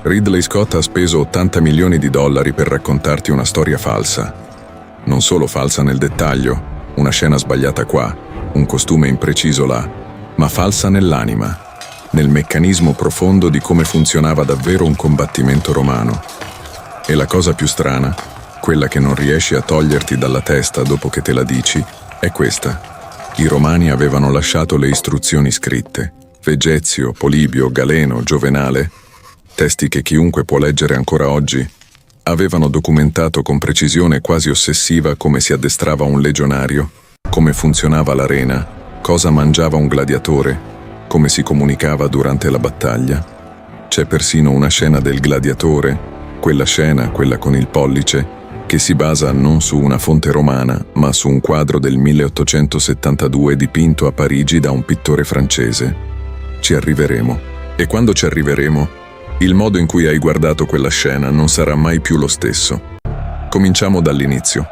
Ridley Scott ha speso 80 milioni di dollari per raccontarti una storia falsa. Non solo falsa nel dettaglio, una scena sbagliata qua, un costume impreciso là, ma falsa nell'anima, nel meccanismo profondo di come funzionava davvero un combattimento romano. E la cosa più strana, quella che non riesci a toglierti dalla testa dopo che te la dici, è questa. I romani avevano lasciato le istruzioni scritte. Vegezio, Polibio, Galeno, Giovenale, testi che chiunque può leggere ancora oggi, avevano documentato con precisione quasi ossessiva come si addestrava un legionario, come funzionava l'arena, cosa mangiava un gladiatore, come si comunicava durante la battaglia. C'è persino una scena del gladiatore, quella scena, quella con il pollice, che si basa non su una fonte romana, ma su un quadro del 1872 dipinto a Parigi da un pittore francese. Ci arriveremo. E quando ci arriveremo, il modo in cui hai guardato quella scena non sarà mai più lo stesso. Cominciamo dall'inizio.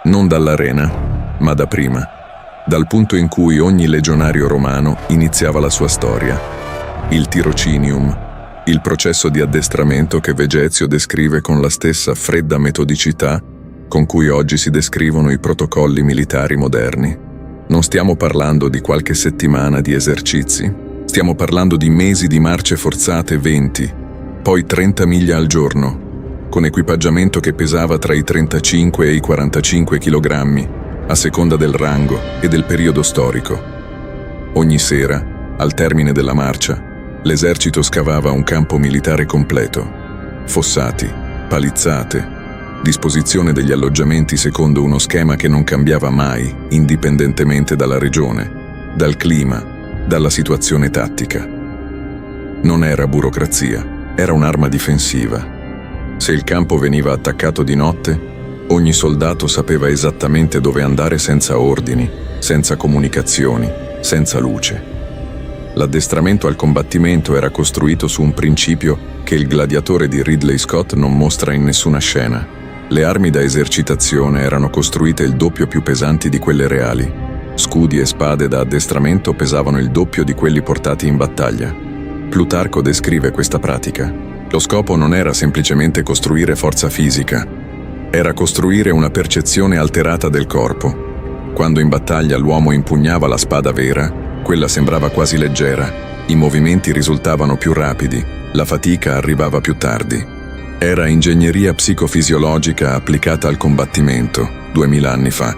Non dall'arena, ma da prima. Dal punto in cui ogni legionario romano iniziava la sua storia. Il tirocinium, il processo di addestramento che Vegezio descrive con la stessa fredda metodicità con cui oggi si descrivono i protocolli militari moderni. Non stiamo parlando di qualche settimana di esercizi, stiamo parlando di mesi di marce forzate 20, poi 30 miglia al giorno, con equipaggiamento che pesava tra i 35 e i 45 kg, a seconda del rango e del periodo storico. Ogni sera, al termine della marcia, l'esercito scavava un campo militare completo. Fossati, palizzate, disposizione degli alloggiamenti secondo uno schema che non cambiava mai, indipendentemente dalla regione, dal clima, dalla situazione tattica. Non era burocrazia, era un'arma difensiva. Se il campo veniva attaccato di notte, ogni soldato sapeva esattamente dove andare senza ordini, senza comunicazioni, senza luce. L'addestramento al combattimento era costruito su un principio che il gladiatore di Ridley Scott non mostra in nessuna scena. Le armi da esercitazione erano costruite il doppio più pesanti di quelle reali. Scudi e spade da addestramento pesavano il doppio di quelli portati in battaglia. Plutarco descrive questa pratica. Lo scopo non era semplicemente costruire forza fisica, era costruire una percezione alterata del corpo. Quando in battaglia l'uomo impugnava la spada vera, quella sembrava quasi leggera, i movimenti risultavano più rapidi, la fatica arrivava più tardi. Era ingegneria psicofisiologica applicata al combattimento, 2000 anni fa.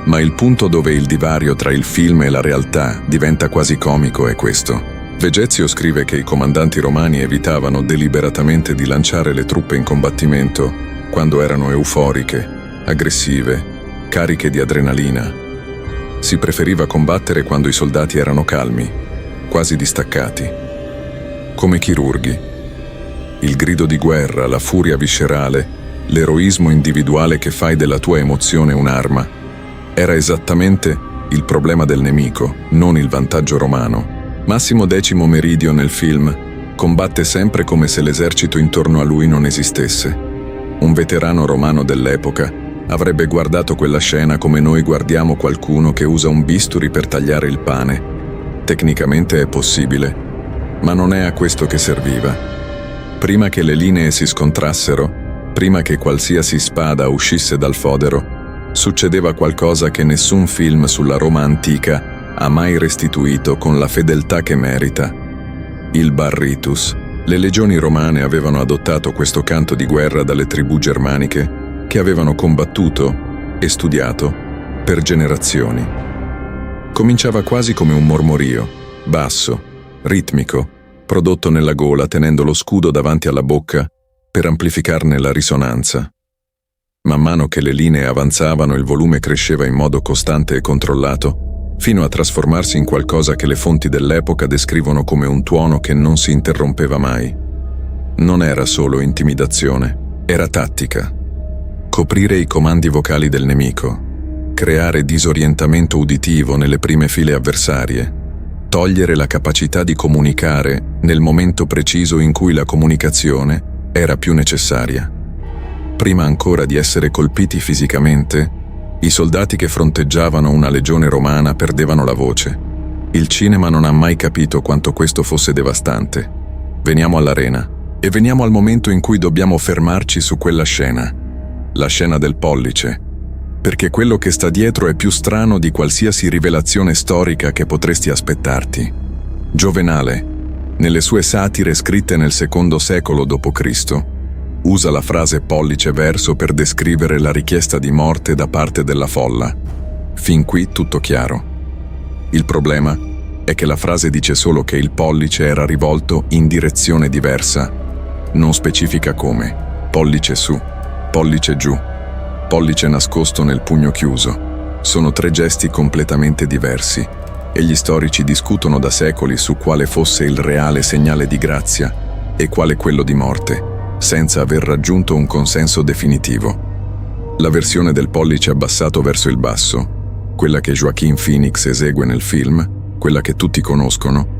Ma il punto dove il divario tra il film e la realtà diventa quasi comico è questo. Vegezio scrive che i comandanti romani evitavano deliberatamente di lanciare le truppe in combattimento quando erano euforiche, aggressive, cariche di adrenalina. Si preferiva combattere quando i soldati erano calmi, quasi distaccati. Come chirurghi. Il grido di guerra, la furia viscerale, l'eroismo individuale che fai della tua emozione un'arma, era esattamente il problema del nemico, non il vantaggio romano. Massimo Decimo Meridio nel film combatte sempre come se l'esercito intorno a lui non esistesse. Un veterano romano dell'epoca avrebbe guardato quella scena come noi guardiamo qualcuno che usa un bisturi per tagliare il pane. Tecnicamente è possibile, ma non è a questo che serviva. Prima che le linee si scontrassero, prima che qualsiasi spada uscisse dal fodero, succedeva qualcosa che nessun film sulla Roma antica ha mai restituito con la fedeltà che merita. Il Barritus. Le legioni romane avevano adottato questo canto di guerra dalle tribù germaniche che avevano combattuto e studiato per generazioni. Cominciava quasi come un mormorio, basso, ritmico, prodotto nella gola tenendo lo scudo davanti alla bocca per amplificarne la risonanza. Man mano che le linee avanzavano il volume cresceva in modo costante e controllato, fino a trasformarsi in qualcosa che le fonti dell'epoca descrivono come un tuono che non si interrompeva mai. Non era solo intimidazione, era tattica. Coprire i comandi vocali del nemico, creare disorientamento uditivo nelle prime file avversarie, togliere la capacità di comunicare nel momento preciso in cui la comunicazione era più necessaria. Prima ancora di essere colpiti fisicamente, i soldati che fronteggiavano una legione romana perdevano la voce. Il cinema non ha mai capito quanto questo fosse devastante. Veniamo all'arena. E veniamo al momento in cui dobbiamo fermarci su quella scena, la scena del pollice, perché quello che sta dietro è più strano di qualsiasi rivelazione storica che potresti aspettarti. Giovenale, nelle sue satire scritte nel II secolo d.C., usa la frase pollice verso per descrivere la richiesta di morte da parte della folla. Fin qui tutto chiaro. Il problema è che la frase dice solo che il pollice era rivolto in direzione diversa. Non specifica come. Pollice su, pollice giù, pollice nascosto nel pugno chiuso. Sono 3 gesti completamente diversi e gli storici discutono da secoli su quale fosse il reale segnale di grazia e quale quello di morte, senza aver raggiunto un consenso definitivo. La versione del pollice abbassato verso il basso, quella che Joaquin Phoenix esegue nel film, quella che tutti conoscono,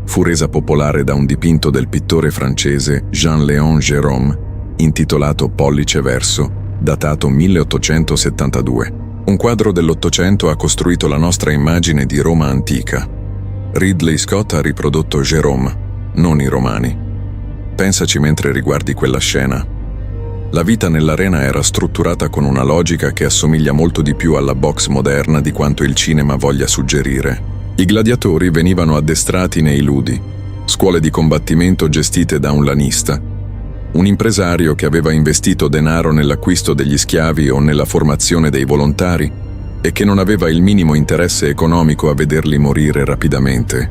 fu resa popolare da un dipinto del pittore francese Jean-Léon Gérôme, intitolato Pollice verso, datato 1872. Un quadro dell'Ottocento ha costruito la nostra immagine di Roma antica. Ridley Scott ha riprodotto Gérôme, non i romani. Pensaci mentre riguardi quella scena. La vita nell'arena era strutturata con una logica che assomiglia molto di più alla box moderna di quanto il cinema voglia suggerire. I gladiatori venivano addestrati nei ludi, scuole di combattimento gestite da un lanista, un impresario che aveva investito denaro nell'acquisto degli schiavi o nella formazione dei volontari e che non aveva il minimo interesse economico a vederli morire rapidamente.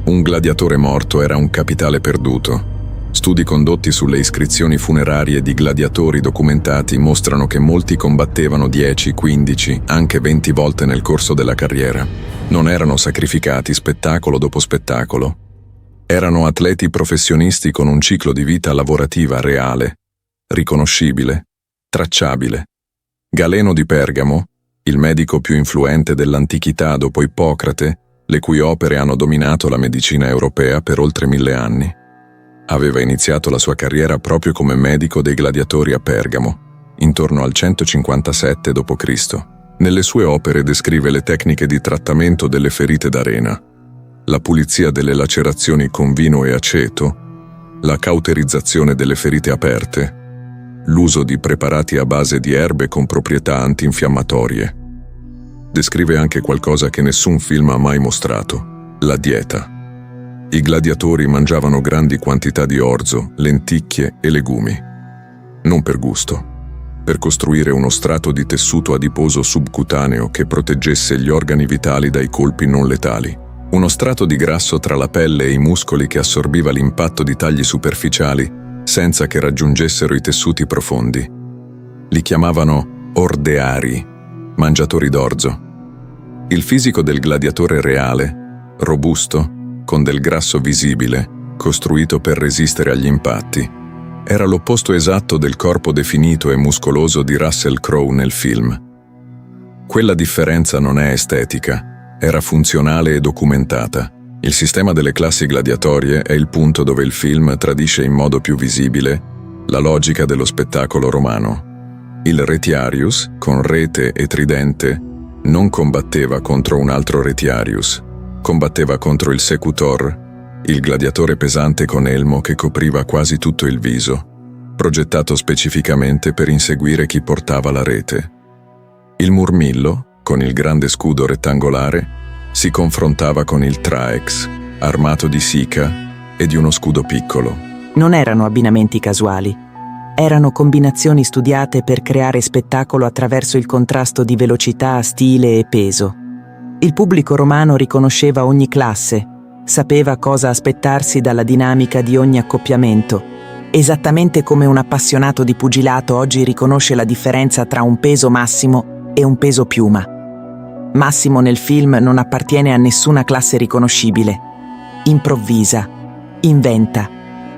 Un gladiatore morto era un capitale perduto. Studi condotti sulle iscrizioni funerarie di gladiatori documentati mostrano che molti combattevano 10, 15, anche 20 volte nel corso della carriera. Non erano sacrificati spettacolo dopo spettacolo. Erano atleti professionisti con un ciclo di vita lavorativa reale, riconoscibile, tracciabile. Galeno di Pergamo, il medico più influente dell'antichità dopo Ippocrate, le cui opere hanno dominato la medicina europea per oltre 1000 anni, aveva iniziato la sua carriera proprio come medico dei gladiatori a Pergamo, intorno al 157 d.C. Nelle sue opere descrive le tecniche di trattamento delle ferite d'arena, la pulizia delle lacerazioni con vino e aceto, la cauterizzazione delle ferite aperte, l'uso di preparati a base di erbe con proprietà antinfiammatorie. Descrive anche qualcosa che nessun film ha mai mostrato: la dieta. I gladiatori mangiavano grandi quantità di orzo, lenticchie e legumi. Non per gusto, per costruire uno strato di tessuto adiposo subcutaneo che proteggesse gli organi vitali dai colpi non letali. Uno strato di grasso tra la pelle e i muscoli che assorbiva l'impatto di tagli superficiali senza che raggiungessero i tessuti profondi. Li chiamavano ordeari, mangiatori d'orzo. Il fisico del gladiatore reale, robusto, con del grasso visibile, costruito per resistere agli impatti, era l'opposto esatto del corpo definito e muscoloso di Russell Crowe nel film. Quella differenza non è estetica, era funzionale e documentata. Il sistema delle classi gladiatorie è il punto dove il film tradisce in modo più visibile la logica dello spettacolo romano. Il retiarius, con rete e tridente, non combatteva contro un altro retiarius, combatteva contro il secutor, il gladiatore pesante con elmo che copriva quasi tutto il viso, progettato specificamente per inseguire chi portava la rete. Il murmillo, con il grande scudo rettangolare, si confrontava con il traex, armato di sica e di uno scudo piccolo. Non erano abbinamenti casuali. Erano combinazioni studiate per creare spettacolo attraverso il contrasto di velocità, stile e peso. Il pubblico romano riconosceva ogni classe, sapeva cosa aspettarsi dalla dinamica di ogni accoppiamento, esattamente come un appassionato di pugilato oggi riconosce la differenza tra un peso massimo e un peso piuma. Massimo nel film non appartiene a nessuna classe riconoscibile. Improvvisa, inventa,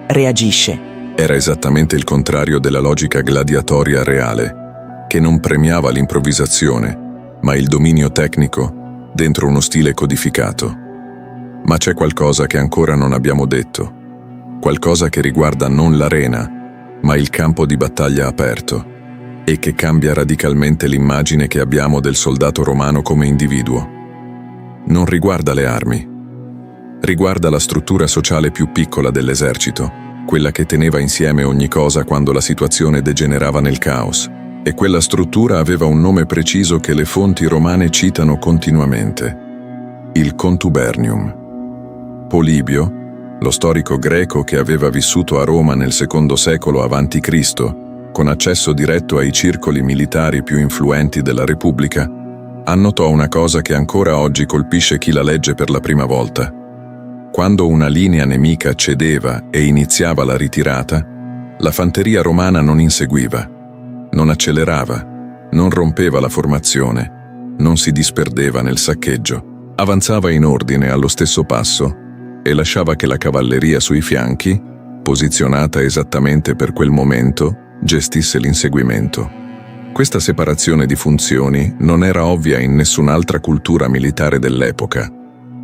reagisce. Era esattamente il contrario della logica gladiatoria reale, che non premiava l'improvvisazione, ma il dominio tecnico dentro uno stile codificato. Ma c'è qualcosa che ancora non abbiamo detto, qualcosa che riguarda non l'arena, ma il campo di battaglia aperto, e che cambia radicalmente l'immagine che abbiamo del soldato romano come individuo. Non riguarda le armi, riguarda la struttura sociale più piccola dell'esercito. quella che teneva insieme ogni cosa quando la situazione degenerava nel caos. E quella struttura aveva un nome preciso che le fonti romane citano continuamente: il Contubernium. Polibio, lo storico greco che aveva vissuto a Roma nel secondo secolo a.C., con accesso diretto ai circoli militari più influenti della Repubblica, annotò una cosa che ancora oggi colpisce chi la legge per la prima volta. Quando una linea nemica cedeva e iniziava la ritirata, la fanteria romana non inseguiva, non accelerava, non rompeva la formazione, non si disperdeva nel saccheggio, avanzava in ordine allo stesso passo e lasciava che la cavalleria sui fianchi, posizionata esattamente per quel momento, gestisse l'inseguimento. Questa separazione di funzioni non era ovvia in nessun'altra cultura militare dell'epoca.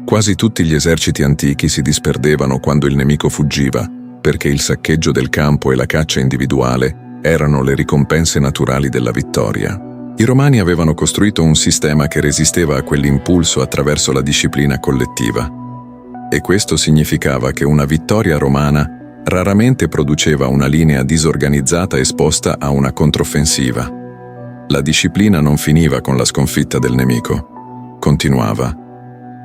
Quasi tutti gli eserciti antichi si disperdevano quando il nemico fuggiva, perché il saccheggio del campo e la caccia individuale erano le ricompense naturali della vittoria. I Romani avevano costruito un sistema che resisteva a quell'impulso attraverso la disciplina collettiva. E questo significava che una vittoria romana raramente produceva una linea disorganizzata esposta a una controffensiva. La disciplina non finiva con la sconfitta del nemico. Continuava.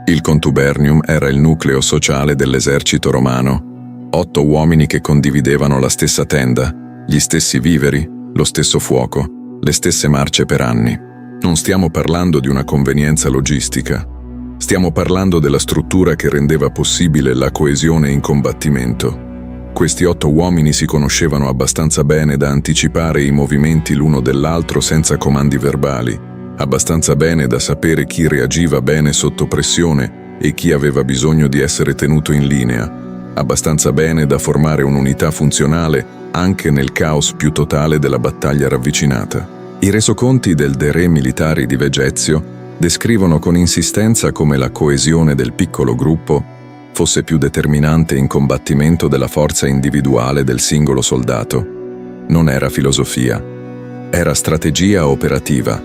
Il Contubernium era il nucleo sociale dell'esercito romano. 8 uomini che condividevano la stessa tenda, gli stessi viveri, lo stesso fuoco, le stesse marce per anni. Non stiamo parlando di una convenienza logistica. Stiamo parlando della struttura che rendeva possibile la coesione in combattimento. Questi 8 uomini si conoscevano abbastanza bene da anticipare i movimenti l'uno dell'altro senza comandi verbali, abbastanza bene da sapere chi reagiva bene sotto pressione e chi aveva bisogno di essere tenuto in linea, abbastanza bene da formare un'unità funzionale anche nel caos più totale della battaglia ravvicinata. I resoconti del De Re Militari di Vegezio descrivono con insistenza come la coesione del piccolo gruppo fosse più determinante in combattimento della forza individuale del singolo soldato. Non era filosofia, era strategia operativa.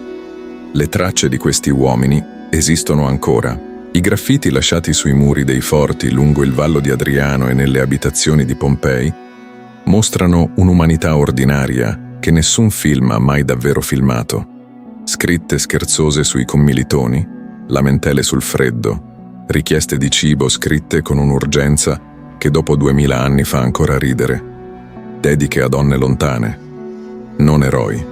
Le tracce di questi uomini esistono ancora. I graffiti lasciati sui muri dei forti lungo il Vallo di Adriano e nelle abitazioni di Pompei mostrano un'umanità ordinaria che nessun film ha mai davvero filmato. Scritte scherzose sui commilitoni, lamentele sul freddo, richieste di cibo scritte con un'urgenza che dopo 2000 anni fa ancora ridere. Dediche a donne lontane. Non eroi.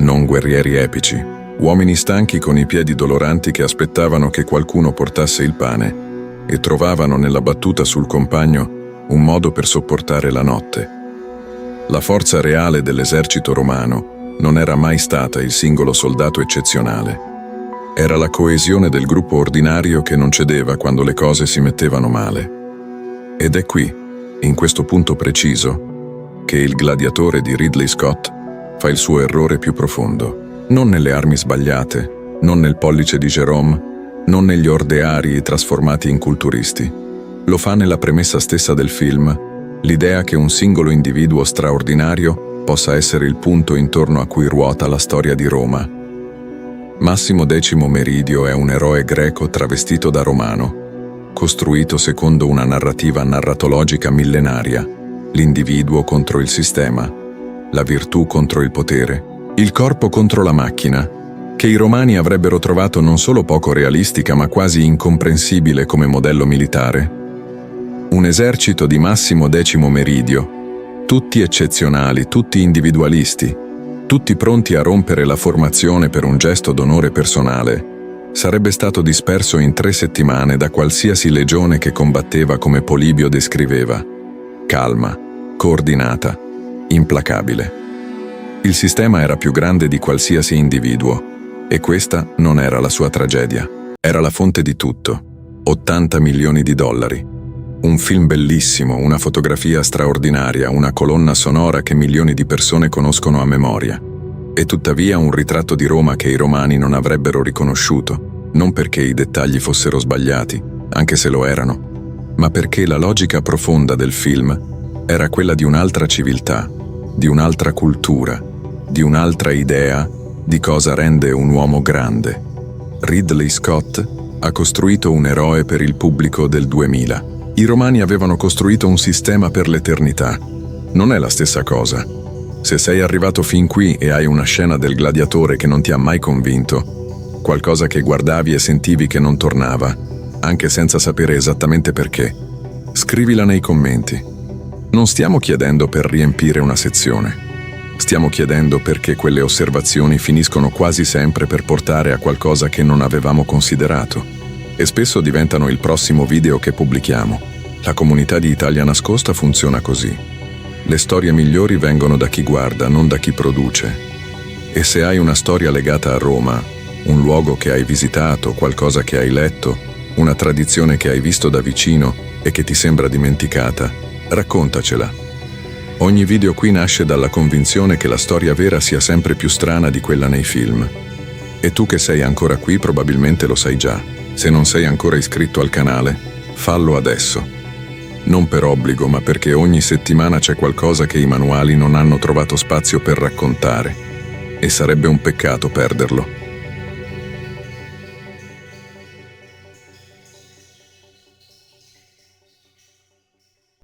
Non guerrieri epici. Uomini stanchi con i piedi doloranti che aspettavano che qualcuno portasse il pane e trovavano nella battuta sul compagno un modo per sopportare la notte. La forza reale dell'esercito romano non era mai stata il singolo soldato eccezionale. Era la coesione del gruppo ordinario che non cedeva quando le cose si mettevano male. Ed è qui, in questo punto preciso, che Il gladiatore di Ridley Scott fa il suo errore più profondo. Non nelle armi sbagliate, non nel pollice di Jérôme, non negli ordearii trasformati in culturisti. Lo fa nella premessa stessa del film, l'idea che un singolo individuo straordinario possa essere il punto intorno a cui ruota la storia di Roma. Massimo X Meridio è un eroe greco travestito da romano, costruito secondo una narrativa narratologica millenaria, l'individuo contro il sistema, la virtù contro il potere, il corpo contro la macchina, che i romani avrebbero trovato non solo poco realistica ma quasi incomprensibile come modello militare. Un esercito di Massimo X Meridio, tutti eccezionali, tutti individualisti, tutti pronti a rompere la formazione per un gesto d'onore personale, sarebbe stato disperso in 3 settimane da qualsiasi legione che combatteva come Polibio descriveva: calma, coordinata, implacabile. Il sistema era più grande di qualsiasi individuo, e questa non era la sua tragedia. Era la fonte di tutto. 80 milioni di dollari. Un film bellissimo, una fotografia straordinaria, una colonna sonora che milioni di persone conoscono a memoria. E tuttavia un ritratto di Roma che i romani non avrebbero riconosciuto, non perché i dettagli fossero sbagliati, anche se lo erano, ma perché la logica profonda del film era quella di un'altra civiltà, di un'altra cultura, di un'altra idea di cosa rende un uomo grande. Ridley Scott ha costruito un eroe per il pubblico del 2000. I Romani avevano costruito un sistema per l'eternità. Non è la stessa cosa. Se sei arrivato fin qui e hai una scena del gladiatore che non ti ha mai convinto, qualcosa che guardavi e sentivi che non tornava, anche senza sapere esattamente perché, scrivila nei commenti. Non stiamo chiedendo per riempire una sezione. Stiamo chiedendo perché quelle osservazioni finiscono quasi sempre per portare a qualcosa che non avevamo considerato e spesso diventano il prossimo video che pubblichiamo. La comunità di Italia Nascosta funziona così. Le storie migliori vengono da chi guarda, non da chi produce. E se hai una storia legata a Roma, un luogo che hai visitato, qualcosa che hai letto, una tradizione che hai visto da vicino e che ti sembra dimenticata, raccontacela. Ogni video qui nasce dalla convinzione che la storia vera sia sempre più strana di quella nei film. E tu che sei ancora qui probabilmente lo sai già. Se non sei ancora iscritto al canale, fallo adesso. Non per obbligo, ma perché ogni settimana c'è qualcosa che i manuali non hanno trovato spazio per raccontare. E sarebbe un peccato perderlo.